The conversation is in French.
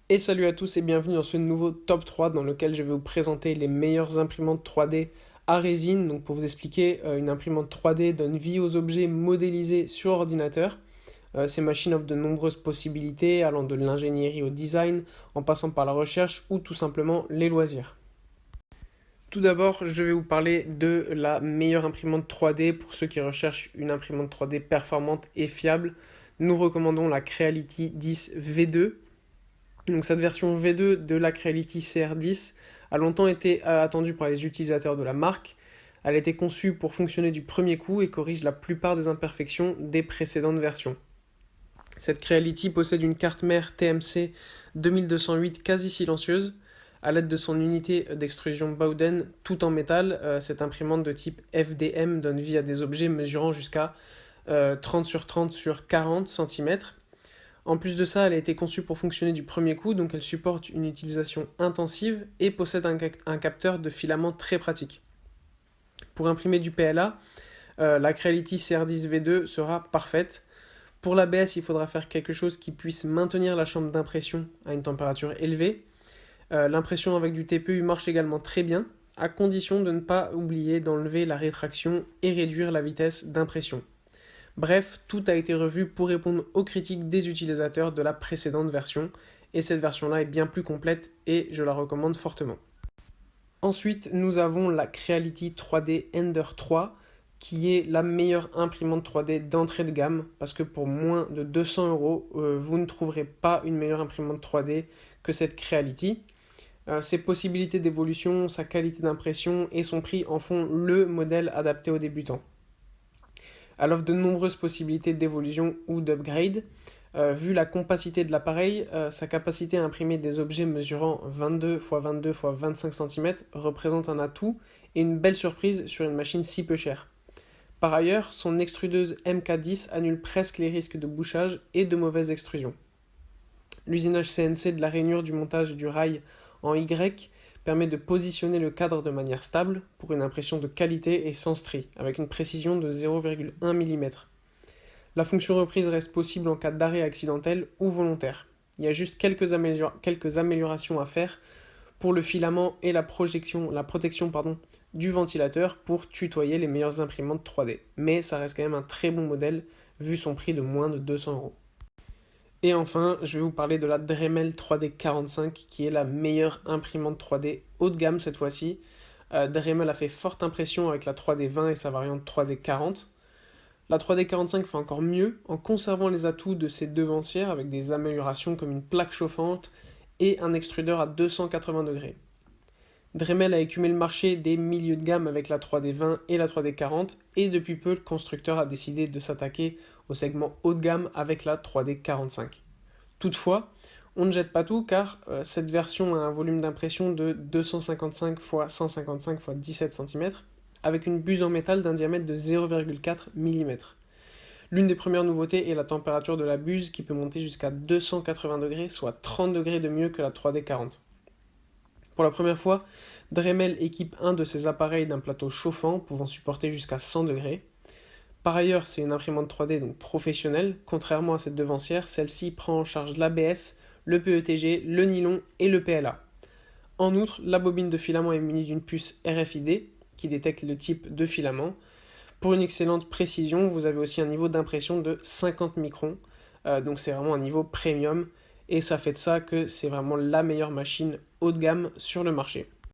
Et salut à tous et bienvenue dans ce nouveau top 3 dans lequel je vais vous présenter les meilleures imprimantes 3D à résine. Donc pour vous expliquer, une imprimante 3D donne vie aux objets modélisés sur ordinateur. Ces machines offrent de nombreuses possibilités allant de l'ingénierie au design, en passant par la recherche ou tout simplement les loisirs. Tout d'abord, je vais vous parler de la meilleure imprimante 3D pour ceux qui recherchent une imprimante 3D performante et fiable. Nous recommandons la Creality 10 V2. Donc cette version V2 de la Creality CR10 a longtemps été attendue par les utilisateurs de la marque. Elle a été conçue pour fonctionner du premier coup et corrige la plupart des imperfections des précédentes versions. Cette Creality possède une carte mère TMC 2208 quasi silencieuse. À l'aide de son unité d'extrusion Bowden tout en métal, cette imprimante de type FDM donne vie à des objets mesurant jusqu'à 30 sur 30 sur 40 cm. En plus de ça, elle a été conçue pour fonctionner du premier coup, donc elle supporte une utilisation intensive et possède un capteur de filament très pratique. Pour imprimer du PLA, la Creality CR10 V2 sera parfaite. Pour l'ABS, il faudra faire quelque chose qui puisse maintenir la chambre d'impression à une température élevée. L'impression avec du TPU marche également très bien, à condition de ne pas oublier d'enlever la rétraction et réduire la vitesse d'impression. Bref, tout a été revu pour répondre aux critiques des utilisateurs de la précédente version, et cette version-là est bien plus complète et je la recommande fortement. Ensuite, nous avons la Creality 3D Ender 3, qui est la meilleure imprimante 3D d'entrée de gamme, parce que pour moins de 200 €, vous ne trouverez pas une meilleure imprimante 3D que cette Creality. Ses possibilités d'évolution, sa qualité d'impression et son prix en font le modèle adapté aux débutants. Elle offre de nombreuses possibilités d'évolution ou d'upgrade. Vu la compacité de l'appareil, sa capacité à imprimer des objets mesurant 22 x 22 x 25 cm représente un atout et une belle surprise sur une machine si peu chère. Par ailleurs, son extrudeuse MK10 annule presque les risques de bouchage et de mauvaise extrusion. L'usinage CNC de la rainure du montage du rail en Y permet de positionner le cadre de manière stable pour une impression de qualité et sans strie, avec une précision de 0,1 mm. La fonction reprise reste possible en cas d'arrêt accidentel ou volontaire. Il y a juste quelques améliorations à faire pour le filament et la protection du ventilateur pour tutoyer les meilleures imprimantes 3D. Mais ça reste quand même un très bon modèle vu son prix de moins de 200 €. Et enfin, je vais vous parler de la Dremel 3D 45 qui est la meilleure imprimante 3D haut de gamme cette fois-ci. Dremel a fait forte impression avec la 3D 20 et sa variante 3D 40. La 3D 45 fait encore mieux en conservant les atouts de ses devancières avec des améliorations comme une plaque chauffante et un extrudeur à 280 degrés. Dremel a écumé le marché des milieux de gamme avec la 3D 20 et la 3D 40 et depuis peu le constructeur a décidé de s'attaquer au segment haut de gamme avec la 3D 45. Toutefois, on ne jette pas tout car cette version a un volume d'impression de 255 x 155 x 17 cm avec une buse en métal d'un diamètre de 0,4 mm. L'une des premières nouveautés est la température de la buse qui peut monter jusqu'à 280 degrés, soit 30 degrés de mieux que la 3D 40. Pour la première fois, Dremel équipe un de ses appareils d'un plateau chauffant pouvant supporter jusqu'à 100 degrés. Par ailleurs, c'est une imprimante 3D donc professionnelle. Contrairement à cette devancière, celle-ci prend en charge l'ABS, le PETG, le nylon et le PLA. En outre, la bobine de filament est munie d'une puce RFID qui détecte le type de filament. Pour une excellente précision, vous avez aussi un niveau d'impression de 50 microns, donc c'est vraiment un niveau premium, et ça fait de ça que c'est vraiment la meilleure machine haut de gamme sur le marché.